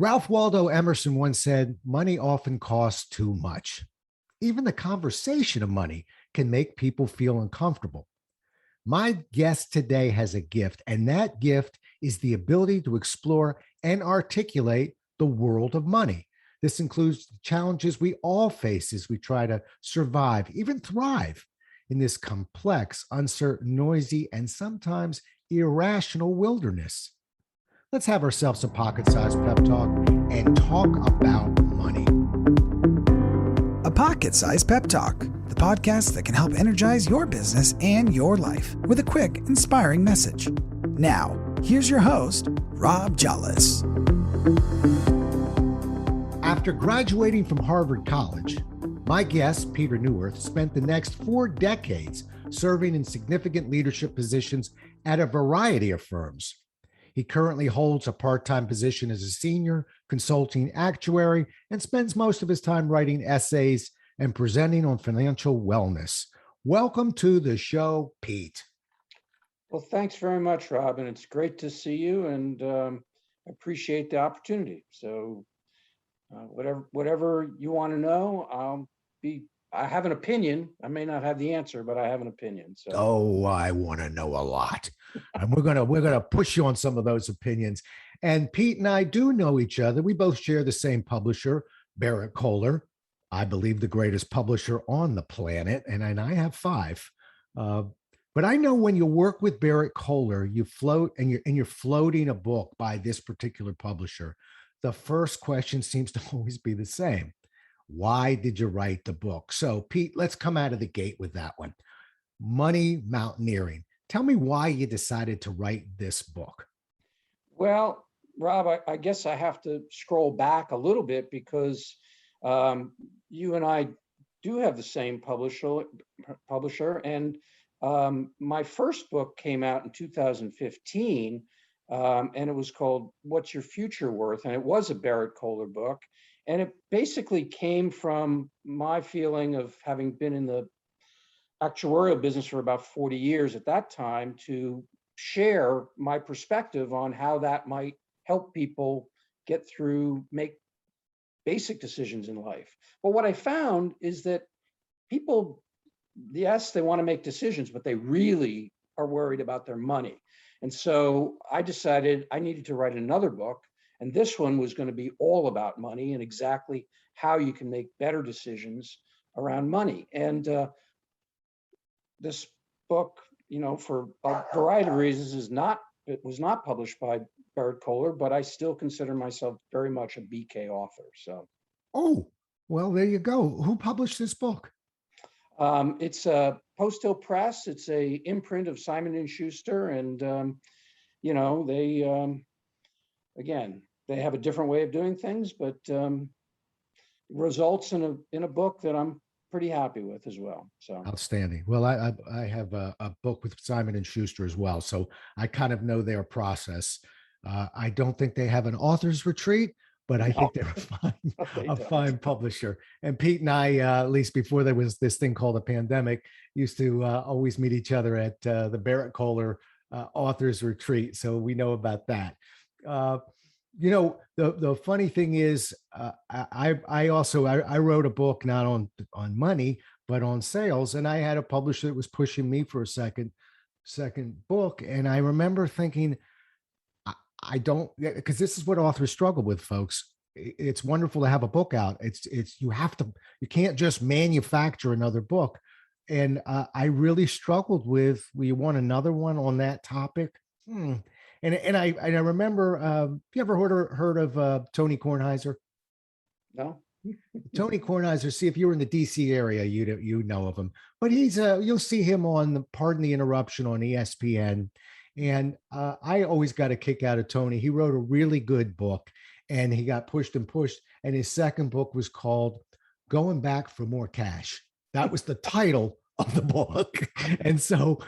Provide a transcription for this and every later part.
Ralph Waldo Emerson once said, money often costs too much. Even the conversation of money can make people feel uncomfortable. My guest today has a gift, and that gift is the ability to explore and articulate the world of money. This includes the challenges we all face as we try to survive, even thrive in this complex, uncertain, noisy, and sometimes irrational wilderness. Let's have ourselves a pocket sized pep talk and talk about money. A Pocket Sized Pep Talk, the podcast that can help energize your business and your life with a quick, inspiring message. Now, here's your host, Rob Jollis. After graduating from Harvard College, my guest, Peter Neuwirth, spent the next 4 decades serving in significant leadership positions at a variety of firms. He currently holds a part-time position as a senior consulting actuary and spends most of his time writing essays and presenting on financial wellness. Welcome to the show, Pete. Well, thanks very much, Robin. It's great to see you, and appreciate the opportunity. So, whatever you want to know, I have an opinion. I may not have the answer, but I have an opinion. So. Oh, I want to know a lot. And we're gonna push you on some of those opinions. And Pete and I do know each other. We both share the same publisher, Barrett Kohler. I believe the greatest publisher on the planet, and I have 5. But I know when you work with Barrett Kohler, you float and you're floating a book by this particular publisher. The first question seems to always be the same. Why did you write the book? So, Pete, let's come out of the gate with that one. Money Mountaineering. Tell me why you decided to write this book. Well, Rob, I guess I have to scroll back a little bit because you and I do have the same publisher, and my first book came out in 2015, and it was called What's Your Future Worth? And it was a Barrett Kohler book. And it basically came from my feeling of having been in the actuarial business for about 40 years at that time to share my perspective on how that might help people get through, make basic decisions in life. But what I found is that people, yes, they want to make decisions, but they really are worried about their money. And so I decided I needed to write another book. And this one was going to be all about money and exactly how you can make better decisions around money. And this book, for a variety of reasons, it was not published by Barrett Kohler, but I still consider myself very much a BK author. So. Oh, well, there you go. Who published this book? It's a Post Hill Press. It's a imprint of Simon & Schuster, and they have a different way of doing things, but results in a book that I'm pretty happy with as well. So outstanding. Well, I have a book with Simon & Schuster as well, so I kind of know their process. I don't think they have an author's retreat, but I think they're a fine publisher. And Pete and I, at least before there was this thing called a pandemic, used to always meet each other at the Barrett Kohler author's retreat, so we know about that. The funny thing is, I wrote a book not on money, but on sales. And I had a publisher that was pushing me for a second book. And I remember thinking, I don't, because this is what authors struggle with, folks. It's wonderful to have a book out. You can't just manufacture another book. And I really struggled with, you want another one on that topic? And I remember, you ever heard of Tony Kornheiser? No. Tony Kornheiser. See, if you were in the DC area, you know of him. But you'll see him on Pardon the Interruption on ESPN. And I always got a kick out of Tony. He wrote a really good book, and he got pushed. And his second book was called Going Back for More Cash. That was the title of the book. And so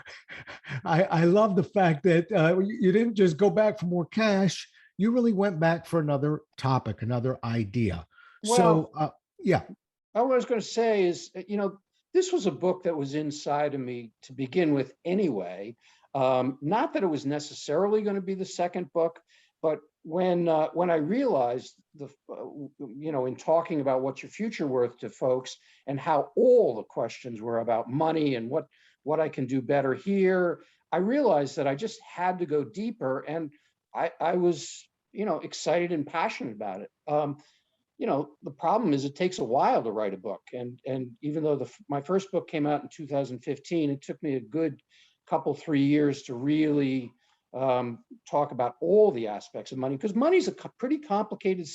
I love the fact that you didn't just go back for more cash. You really went back for another topic, another idea. Well, so, yeah. What I was going to say is, this was a book that was inside of me to begin with anyway. Not that it was necessarily going to be the second book, But when I realized in talking about what's your future worth to folks, and how all the questions were about money and what I can do better here, I realized that I just had to go deeper, and I was excited and passionate about it. The problem is it takes a while to write a book, and even though my first book came out in 2015, it took me a good couple 3 years to really talk about all the aspects of money, because money's a pretty complicated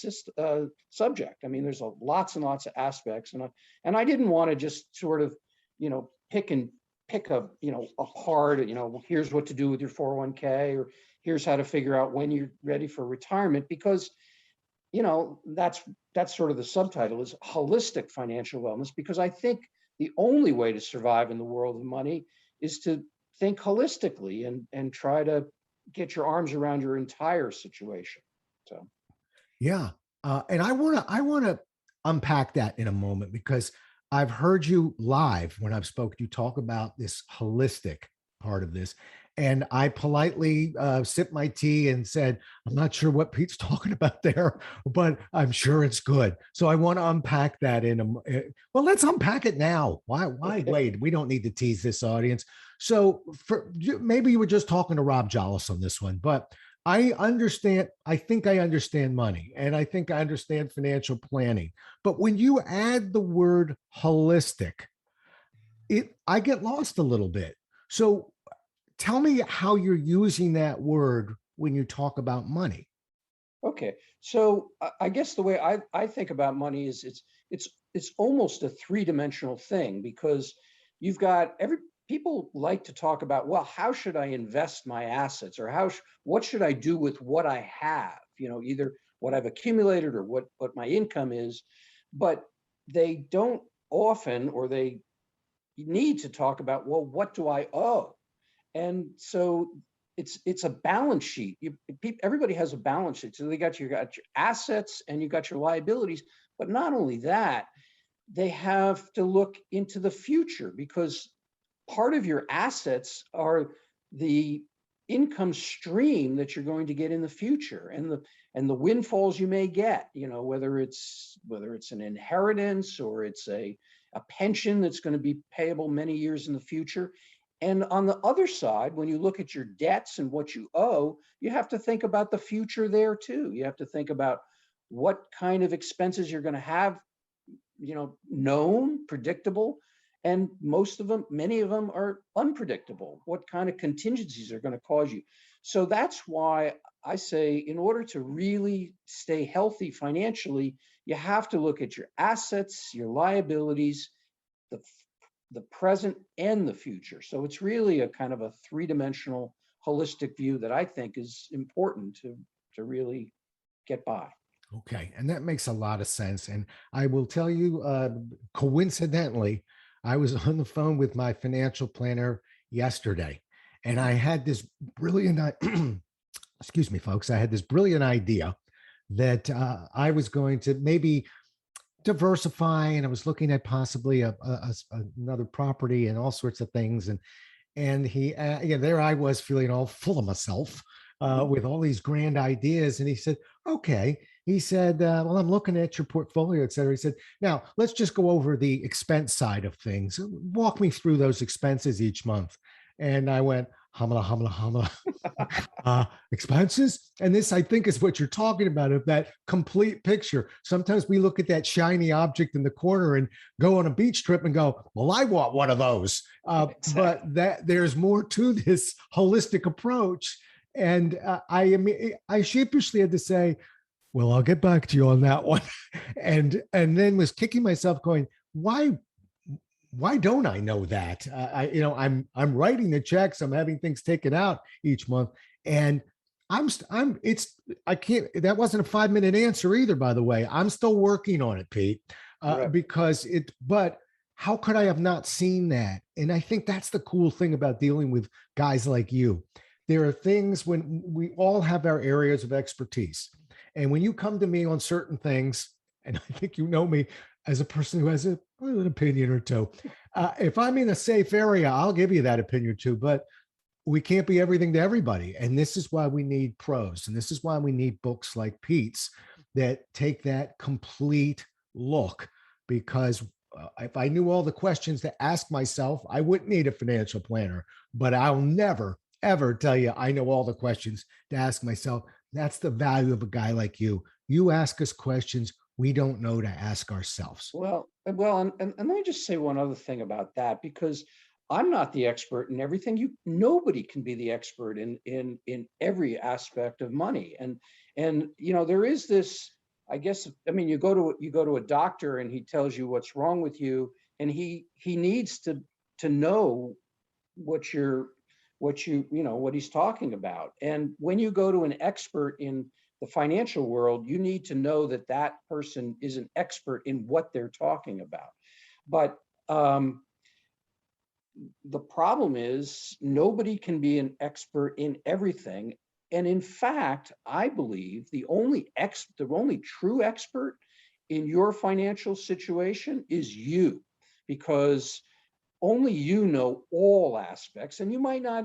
subject. I mean, there's lots and lots of aspects, and I didn't want to just sort of pick apart, here's what to do with your 401k, or here's how to figure out when you're ready for retirement, because that's sort of the subtitle, is holistic financial wellness, because I think the only way to survive in the world of money is to think holistically and try to get your arms around your entire situation. So, yeah. And I want to unpack that in a moment, because I've heard you live when I've spoken, you talk about this holistic part of this. And I politely sipped my tea and said, I'm not sure what Pete's talking about there, but I'm sure it's good. So I want to unpack that well, let's unpack it now. Why wait? We don't need to tease this audience. So maybe you were just talking to Rob Jollis on this one, but I think I understand money, and I think I understand financial planning. But when you add the word holistic, I get lost a little bit. So tell me how you're using that word when you talk about money. Okay. So I guess the way I think about money is it's almost a three-dimensional thing, because you've got people like to talk about, well, how should I invest my assets, or what should I do with what I have, either what I've accumulated or what my income is, but they don't often, or they need to talk about, well, what do I owe? And so it's a balance sheet. Everybody has a balance sheet. So you got your assets and you got your liabilities, but not only that, they have to look into the future, because part of your assets are the income stream that you're going to get in the future, and the windfalls you may get, whether it's an inheritance, or it's a pension that's going to be payable many years in the future. And on the other side, when you look at your debts and what you owe, you have to think about the future there too. You have to think about what kind of expenses you're going to have, known, predictable. And many of them are unpredictable. What kind of contingencies are going to cause you? So that's why I say, in order to really stay healthy financially, you have to look at your assets, your liabilities, the present and the future. So it's really a kind of a three-dimensional holistic view that I think is important to really get by. Okay. And that makes a lot of sense. And I will tell you, coincidentally, I was on the phone with my financial planner yesterday, and I had this brilliant, excuse me, folks, I had this brilliant idea that I was going to maybe diversify, and I was looking at possibly another property and all sorts of things. And he, there I was feeling all full of myself with all these grand ideas. And he said, okay. He said, well, I'm looking at your portfolio, et cetera. He said, now let's just go over the expense side of things. Walk me through those expenses each month. And I went, hamala, expenses. And this, I think, is what you're talking about, of that complete picture. Sometimes we look at that shiny object in the corner and go on a beach trip and go, well, I want one of those. Exactly. But there's more to this holistic approach. And I sheepishly had to say, well, I'll get back to you on that one. And then was kicking myself going, why don't I know that? I'm writing the checks, I'm having things taken out each month. And that wasn't a 5-minute answer either, by the way. I'm still working on it, Pete, but how could I have not seen that? And I think that's the cool thing about dealing with guys like you. There are things when we all have our areas of expertise. And when you come to me on certain things, and I think you know me as a person who has an opinion or two, if I'm in a safe area, I'll give you that opinion or two. But we can't be everything to everybody. And this is why we need pros. And this is why we need books like Pete's that take that complete look. Because if I knew all the questions to ask myself, I wouldn't need a financial planner. But I'll never, ever tell you I know all the questions to ask myself. That's the value of a guy like you. You ask us questions we don't know to ask ourselves. And let me just say one other thing about that, because I'm not the expert in everything. Nobody can be the expert in every aspect of money. And there is this, I guess, I mean, you go to a doctor and he tells you what's wrong with you, and he needs to know what he's talking about. And when you go to an expert in the financial world, you need to know that that person is an expert in what they're talking about. But the problem is nobody can be an expert in everything. And in fact, I believe the only true expert in your financial situation is you, because only you know all aspects, and you might not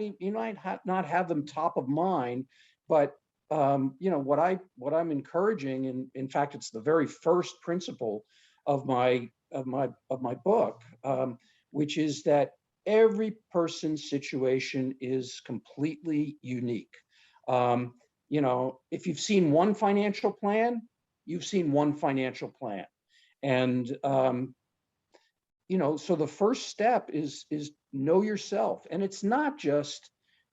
have them top of mind. But what I'm encouraging, and in fact, it's the very first principle of my book, which is that every person's situation is completely unique. If you've seen one financial plan, you've seen one financial plan, and so the first step is know yourself. And it's not just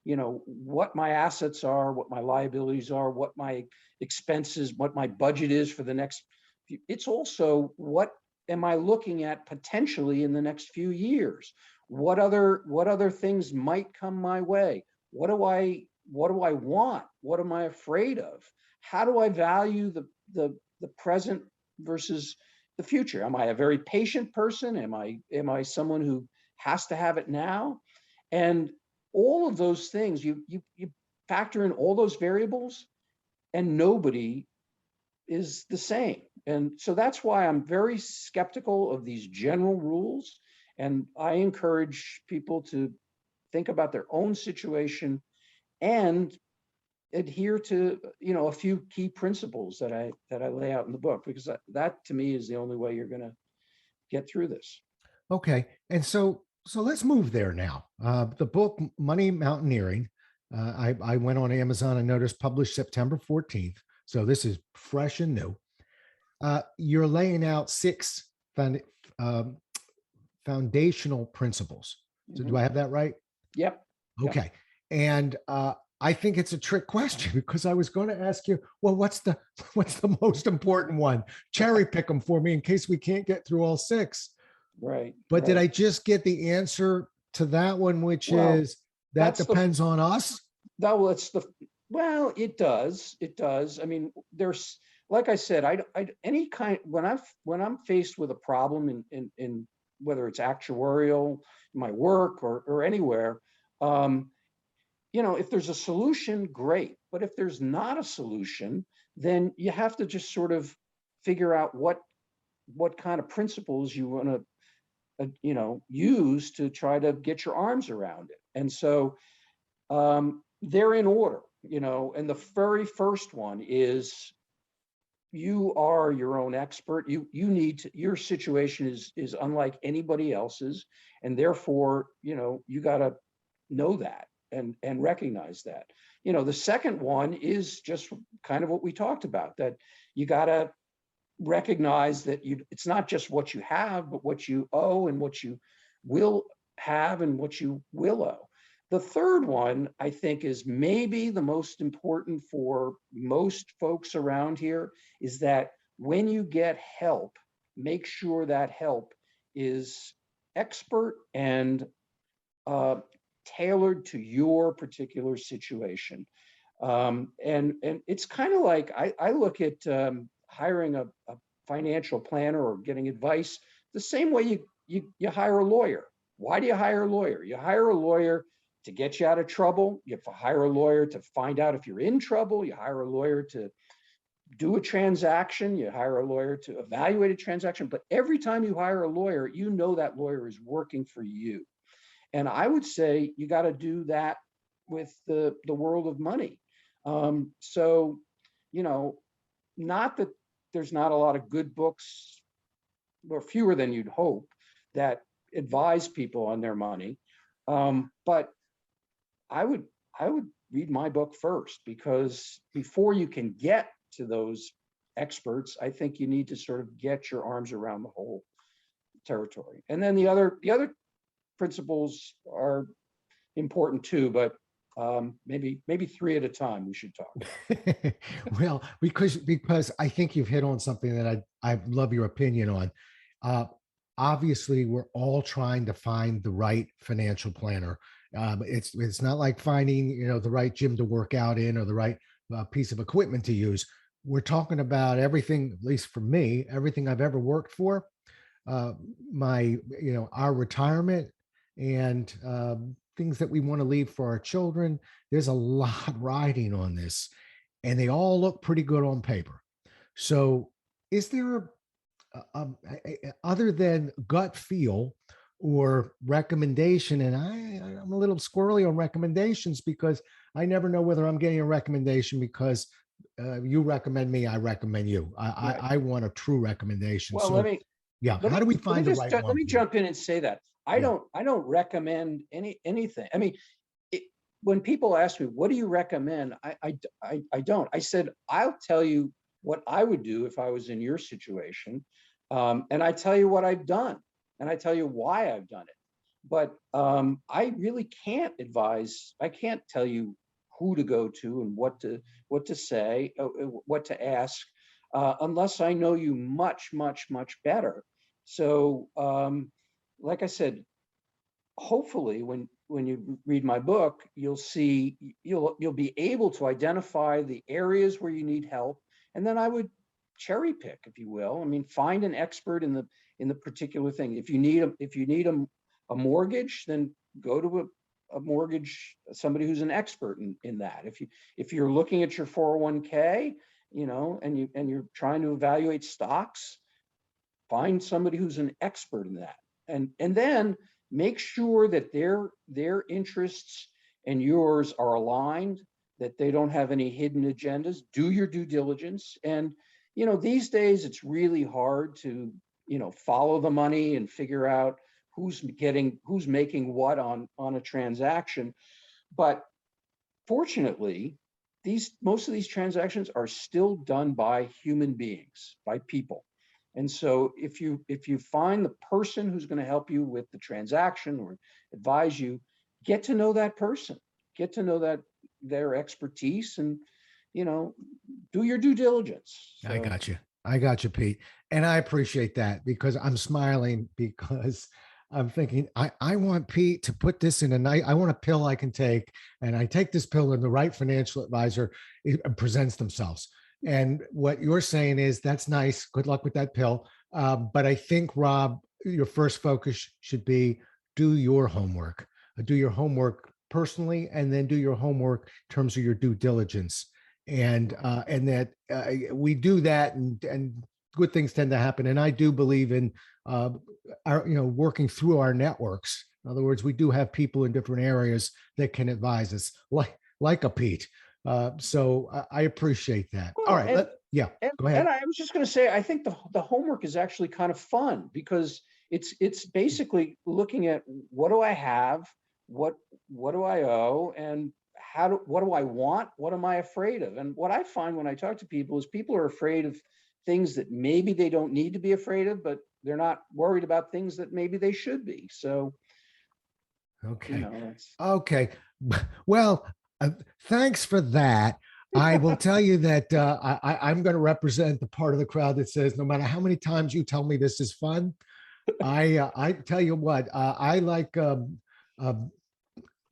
what my assets are, what my liabilities are, what my expenses, what my budget is for the next few. It's also, what am I looking at potentially in the next few years? What other things might come my way? What do I want? What am I afraid of? How do I value the present versus the future? Am I a very patient person? Am I someone who has to have it now? And all of those things, you factor in all those variables, and nobody is the same. And so that's why I'm very skeptical of these general rules. And I encourage people to think about their own situation and adhere to a few key principles that I lay out in the book, because that to me is the only way you're going to get through this. Okay, and so let's move there now. The book Money Mountaineering, I went on Amazon and noticed published September 14th. So this is fresh and new. You're laying out 6 foundational principles. So do I have that right? Yep. Okay. And I think it's a trick question, because I was going to ask you, well, what's the most important one? Cherry pick them for me in case we can't get through all 6. Right. But right. did I just get the answer to that one, which is that depends on us? It does. It does. I mean, there's, like I said, when I'm faced with a problem in whether it's actuarial, my work, or anywhere, if there's a solution, great. But if there's not a solution, then you have to just sort of figure out what kind of principles you want to use to try to get your arms around it. And so they're in order, and the very first one is, you are your own expert. Your situation is unlike anybody else's, and therefore, you got to know that and recognize that. The second one is just kind of what we talked about, that you got to recognize that it's not just what you have, but what you owe, and what you will have, and what you will owe. The third one, I think, is maybe the most important for most folks around here, is that when you get help, make sure that help is expert and tailored to your particular situation. And it's kind of like, I look at hiring a financial planner or getting advice the same way you hire a lawyer. Why do you hire a lawyer? You hire a lawyer to get you out of trouble. You hire a lawyer to find out if you're in trouble. You hire a lawyer to do a transaction. You hire a lawyer to evaluate a transaction. But every time you hire a lawyer, that lawyer is working for you. And I would say you got to do that with the world of money. So, not that there's not a lot of good books, or fewer than you'd hope, that advise people on their money. But I would read my book first, because before you can get to those experts, I think you need to sort of get your arms around the whole territory. And then the other principles are important too, but maybe three at a time we should talk. Well, because I think you've hit on something that I love your opinion on. Obviously, we're all trying to find the right financial planner. It's not like finding the right gym to work out in, or the right piece of equipment to use. We're talking about everything, at least for me, everything I've ever worked for, our retirement, and things that we want to leave for our children. There's a lot riding on this, and they all look pretty good on paper. So is there other than gut feel or recommendation? And I'm a little squirrely on recommendations, because I never know whether I'm getting a recommendation because you recommend me, I recommend you. I want a true recommendation. Well, so how do we find the right one? Let me jump in and say that I don't recommend anything. I mean, when people ask me, what do you recommend? I don't. I said, I'll tell you what I would do if I was in your situation. And I tell you what I've done, and I tell you why I've done it. But I really can't advise. I can't tell you who to go to and what to say, what to ask, unless I know you much, much, much better. So, like I said, hopefully when you read my book, you'll be able to identify the areas where you need help. And then I would cherry pick, if you will. I mean, find an expert in the particular thing. If you need a mortgage, then go to a mortgage, somebody who's an expert in that. If you're looking at your 401k, and you're trying to evaluate stocks, find somebody who's an expert in that. And then make sure that their interests and yours are aligned, that they don't have any hidden agendas. Do your due diligence. And these days it's really hard to follow the money and figure out who's making what on a transaction. But fortunately, most of these transactions are still done by human beings, by people. And so if you find the person who's going to help you with the transaction or advise you, get to know that person, get to know their expertise, and do your due diligence. So. I got you, Pete. And I appreciate that, because I'm smiling, because I'm thinking, I want Pete to put this in I want a pill I can take, and I take this pill and the right financial advisor presents themselves. And what you're saying is, that's nice. Good luck with that pill. But I think, Rob, your first focus should be do your homework. Do your homework personally, and then do your homework in terms of your due diligence. And that we do that, and good things tend to happen. And I do believe in working through our networks. In other words, we do have people in different areas that can advise us, like a Pete. So I appreciate that. Well, all right. Go ahead. And I was just going to say, I think the homework is actually kind of fun, because it's basically looking at, what do I have? What do I owe? And what do I want? What am I afraid of? And what I find when I talk to people is, people are afraid of things that maybe they don't need to be afraid of, but they're not worried about things that maybe they should be. So, okay. Okay. Well, thanks for that. I will tell you that I'm going to represent the part of the crowd that says, no matter how many times you tell me this is fun, I tell you what, I like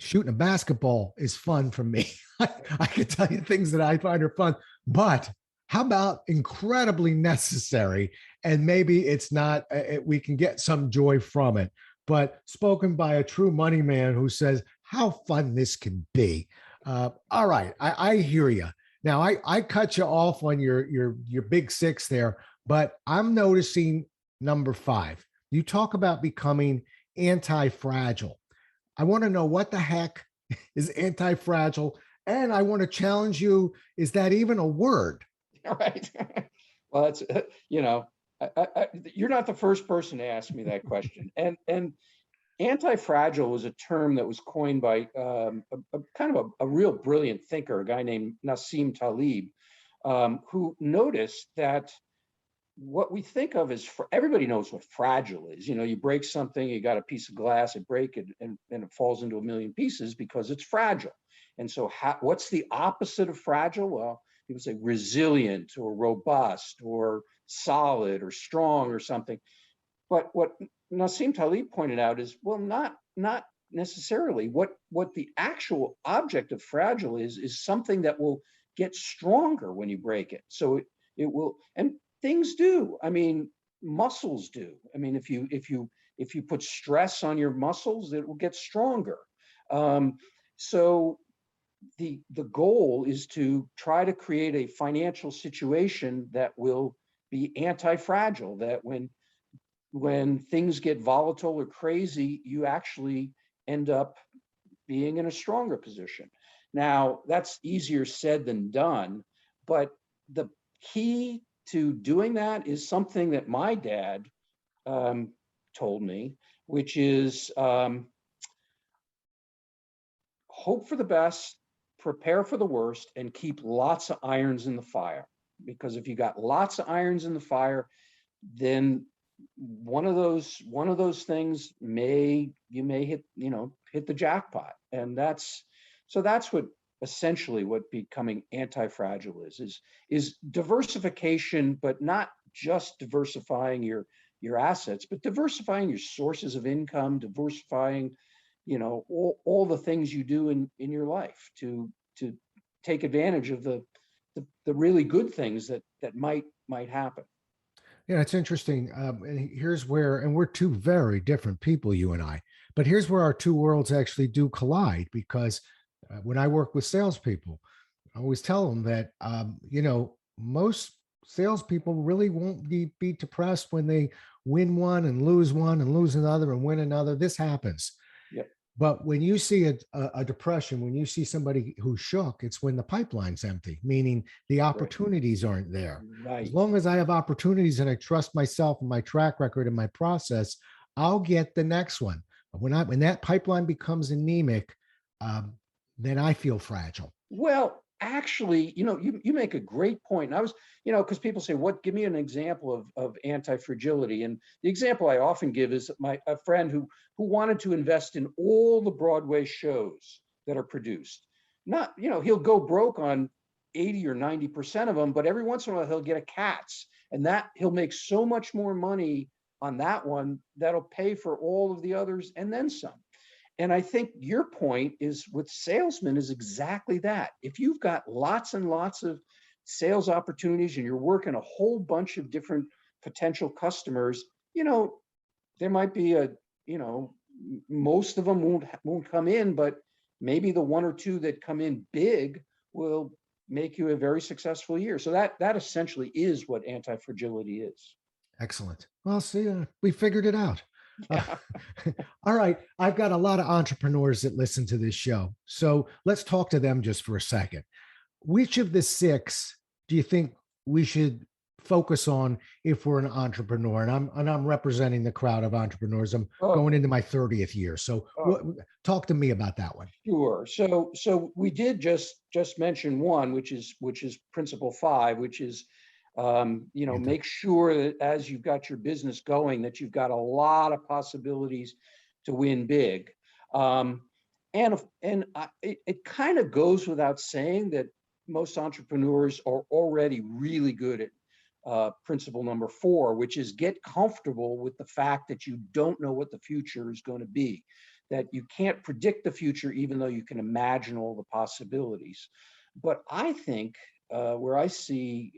shooting a basketball is fun for me. I can tell you things that I find are fun, but how about incredibly necessary? And maybe it's not, we can get some joy from it, but spoken by a true money man who says how fun this can be. All right. I hear you. Now I cut you off on your big six there, but I'm noticing number 5. You talk about becoming anti-fragile. I want to know, what the heck is anti-fragile. And I want to challenge you, is that even a word? Right. Well, it's, you're not the first person to ask me that question. And anti-fragile was a term that was coined by a kind of a real brilliant thinker, a guy named Nassim Taleb, who noticed that what we think of as, everybody knows what fragile is. You break something, you got a piece of glass, it break it, and it falls into a million pieces because it's fragile. And so what's the opposite of fragile? Well, people say resilient or robust or solid or strong or something. But what Nassim Taleb pointed out is, well, not necessarily. What the actual object of fragile is something that will get stronger when you break it. So it will, and things do. I mean, muscles do. I mean, if you put stress on your muscles, it will get stronger. So the goal is to try to create a financial situation that will be anti-fragile, that when things get volatile or crazy, you actually end up being in a stronger position. Now, that's easier said than done, but the key to doing that is something that my dad told me, which is hope for the best, prepare for the worst, and keep lots of irons in the fire. Because if you got lots of irons in the fire, then one of those things you may hit the jackpot. And that's what essentially what becoming anti-fragile is Diversification, but not just diversifying your assets, but diversifying your sources of income, diversifying all the things you do in your life to take advantage of the really good things that might happen. Yeah, it's interesting. And here's where, and we're two very different people, you and I, but here's where our two worlds actually do collide. Because when I work with salespeople, I always tell them that, most salespeople really won't be depressed when they win one and lose another and win another. This happens. Yep. But when you see a depression, when you see somebody who's shook, it's when the pipeline's empty, meaning the opportunities aren't there. Right. As long as I have opportunities and I trust myself and my track record and my process, I'll get the next one. But when that pipeline becomes anemic, then I feel fragile. Well, actually, you make a great point. And I was, because people say, give me an example of anti-fragility. And the example I often give is a friend who wanted to invest in all the Broadway shows that are produced. Not, he'll go broke on 80 or 90% of them, but every once in a while he'll get a Cats, and that he'll make so much more money on that one that'll pay for all of the others and then some. And I think your point is with salesmen is exactly that. If you've got lots and lots of sales opportunities and you're working a whole bunch of different potential customers, there might be most of them won't come in, but maybe the one or two that come in big will make you a very successful year. So that essentially is what anti-fragility is. Excellent. Well, see, we figured it out. Yeah. All right. I've got a lot of entrepreneurs that listen to this show. So let's talk to them just for a second. Which of the six do you think we should focus on if we're an entrepreneur? And I'm representing the crowd of entrepreneurs. I'm going into my 30th year. So talk to me about that one. Sure. So we did just mention one, which is principle 5, which is make sure that as you've got your business going, that you've got a lot of possibilities to win big. It kind of goes without saying that most entrepreneurs are already really good at principle number 4, which is get comfortable with the fact that you don't know what the future is going to be, that you can't predict the future, even though you can imagine all the possibilities. But I think where I see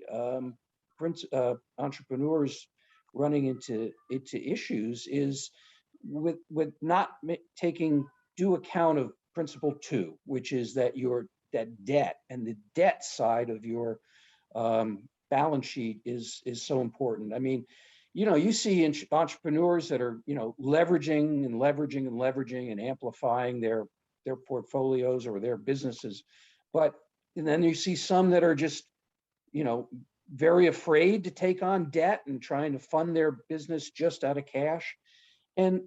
entrepreneurs running into issues is with not taking due account of principle 2, which is that that debt and the debt side of your balance sheet is so important. I mean, you see entrepreneurs that are leveraging and amplifying their their portfolios or their businesses. But and then you see some that are just, very afraid to take on debt and trying to fund their business just out of cash. And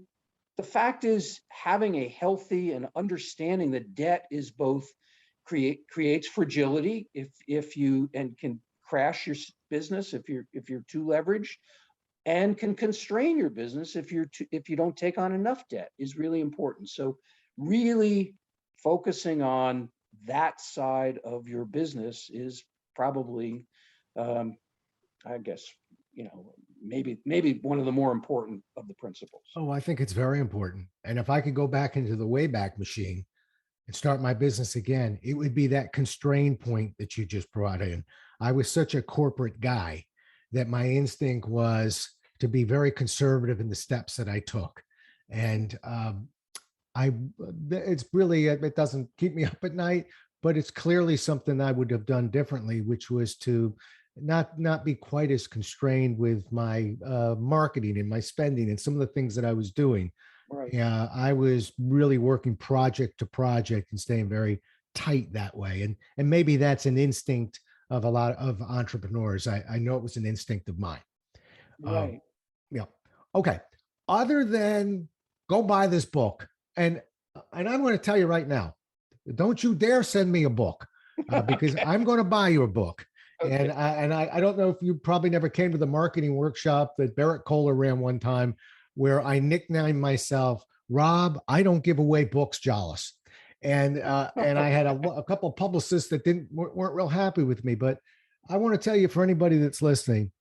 the fact is, having a healthy and understanding that debt is both creates fragility if you and can crash your business if you're too leveraged, and can constrain your business if you don't take on enough debt, is really important. So really focusing on that side of your business is probably, I guess, maybe one of the more important of the principles. Oh, I think it's very important. And if I could go back into the Wayback Machine and start my business again, it would be that constraint point that you just brought in. I was such a corporate guy that my instinct was to be very conservative in the steps that I took. And it's really, it doesn't keep me up at night, but it's clearly something I would have done differently, which was to not be quite as constrained with my marketing and my spending and some of the things that I was doing. Right. Yeah, I was really working project to project and staying very tight that way. And maybe that's an instinct of a lot of entrepreneurs. I know it was an instinct of mine. Right. Yeah. Okay. Other than go buy this book, and I'm going to tell you right now, don't you dare send me a book because I'm going to buy your book. Okay. And I don't know if you probably never came to the marketing workshop that Barrett Kohler ran one time, where I nicknamed myself Rob, I don't give away books, Jollis. And I had a couple of publicists that weren't real happy with me. But I want to tell you, for anybody that's listening,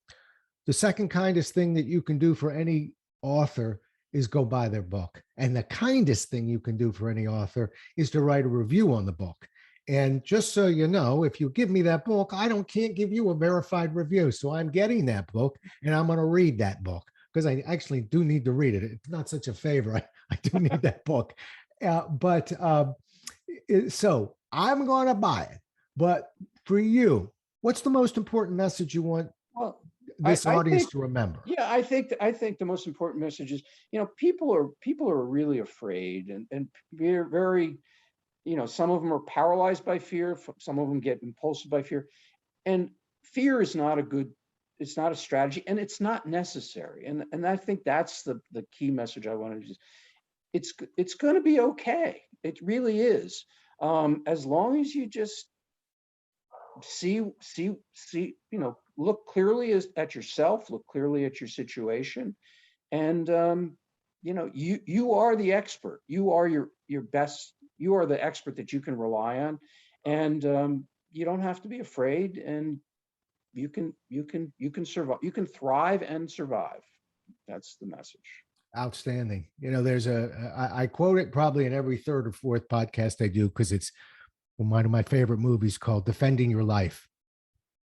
the second kindest thing that you can do for any author is go buy their book. And the kindest thing you can do for any author is to write a review on the book. And just so you know, if you give me that book, can't give you a verified review. So I'm getting that book and I'm going to read that book because I actually do need to read it. It's not such a favor. I do need that book. So I'm going to buy it. But for you, what's the most important message you want this audience to remember? Yeah, I think the most important message is, people are really afraid and they're very, some of them are paralyzed by fear. Some of them get impulsive by fear, and fear is not it's not a strategy, and it's not necessary. And I think that's the key message I wanted to use. It's going to be okay. It really is. As long as you just see, look clearly at yourself, look clearly at your situation, and you are the expert. You are your best. You are the expert that you can rely on, and you don't have to be afraid. And you can survive. You can thrive and survive. That's the message. Outstanding. There's I quote it probably in every third or fourth podcast I do because it's one of my favorite movies called Defending Your Life.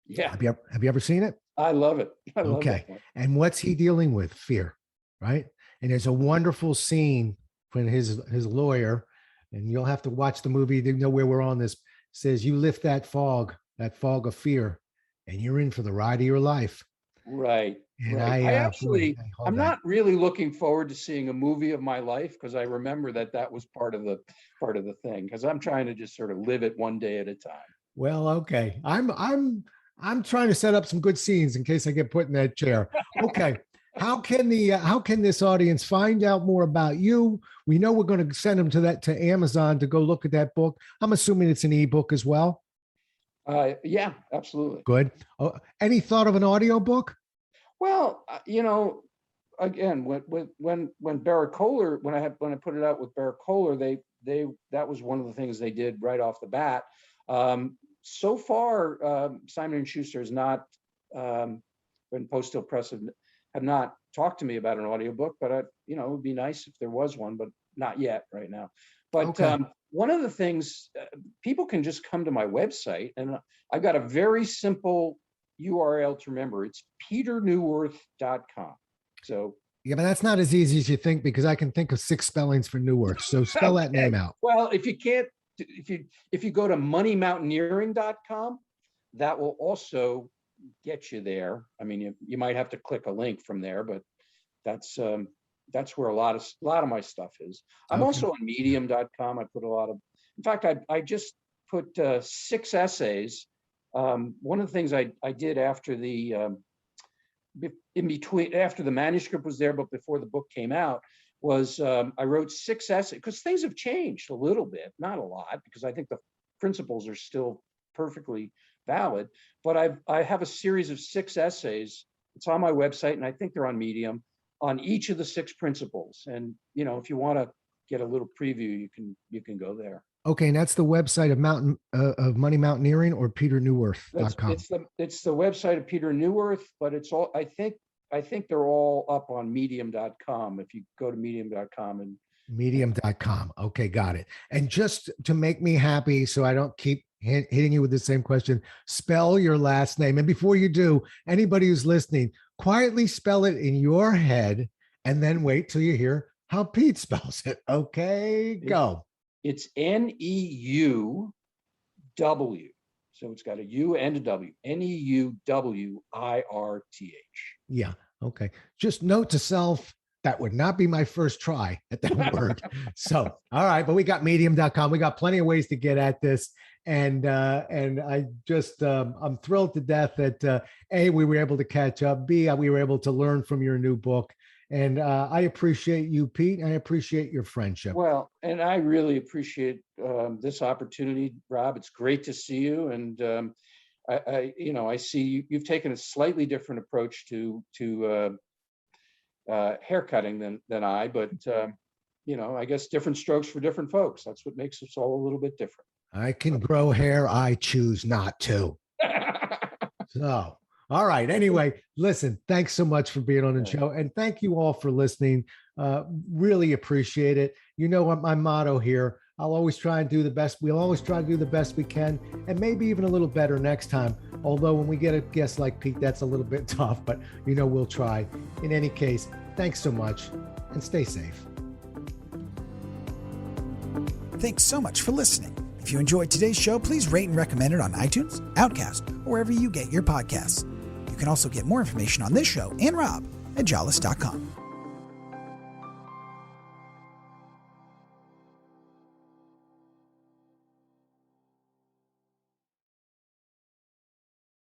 Yeah. Have you ever seen it? I love it. Okay. And what's he dealing with? Fear, right? And there's a wonderful scene when his lawyer, and you'll have to watch the movie to know where we're on this, says, you lift that fog of fear, and you're in for the ride of your life. Right. And right. I'm not really looking forward to seeing a movie of my life, because I remember that was part of the thing, because I'm trying to just sort of live it one day at a time. Well, okay. I'm trying to set up some good scenes in case I get put in that chair. Okay. How can this audience find out more about you? We know we're going to send them to Amazon to go look at that book. I'm assuming it's an ebook as well. Yeah, absolutely. Good. Any thought of an audio book? Well, again, when Barrett Kohler, when I put it out with Barrett Kohler, that was one of the things they did right off the bat. So far, Simon & Schuster has not, when Post Hill Press have not talked to me about an audiobook, but it would be nice if there was one, but not yet right now. But okay. One of the things, people can just come to my website, and I've got a very simple URL to remember. It's peterneuwirth.com. So yeah, but that's not as easy as you think, because I can think of 6 spellings for Neuwirth. So spell that name out. Well, if you can't, if you go to moneymountaineering.com, that will also get you there. I mean, you might have to click a link from there, but that's that's where a lot of my stuff is. I'm Okay. also on medium.com. I put a lot of, in fact, I just put 6 essays. One of the things I did after after the manuscript was there, but before the book came out, was I wrote 6 essays, because things have changed a little bit, not a lot, because I think the principles are still perfectly valid. But I have a series of 6 essays. It's on my website, and I think they're on Medium, on each of the 6 principles. And if you want to get a little preview, you can go there. Okay, and that's the website of Money Mountaineering, or PeterNeuwirth.com. It's the website of Peter Neuwirth, but it's all, I think they're all up on medium.com. If you go to medium.com and Medium.com. Okay, got it. And just to make me happy, so I don't keep hitting you with the same question, spell your last name. And before you do, anybody who's listening, quietly spell it in your head and then wait till you hear how Pete spells it. Okay, go. It's Neuwirth. So it's got a U and a W. Neuwirth. Yeah. Okay. Just note to self, that would not be my first try at that word. So, all right, but we got medium.com. We got plenty of ways to get at this. And I just, I'm thrilled to death that A, we were able to catch up. B, we were able to learn from your new book. And I appreciate you, Pete. I appreciate your friendship. Well, and I really appreciate this opportunity, Rob. It's great to see you. And I see you've taken a slightly different approach to haircutting than I, but I guess different strokes for different folks. That's what makes us all a little bit different. I can grow hair. I choose not to. So, all right. Anyway, listen, thanks so much for being on the show. And thank you all for listening. Really appreciate it. You know what my motto here, I'll always try and do the best. We'll always try to do the best we can, and maybe even a little better next time. Although when we get a guest like Pete, that's a little bit tough, but we'll try. In any case, thanks so much and stay safe. Thanks so much for listening. If you enjoyed today's show, please rate and recommend it on iTunes, Outcast, or wherever you get your podcasts. You can also get more information on this show and Rob at jollis.com.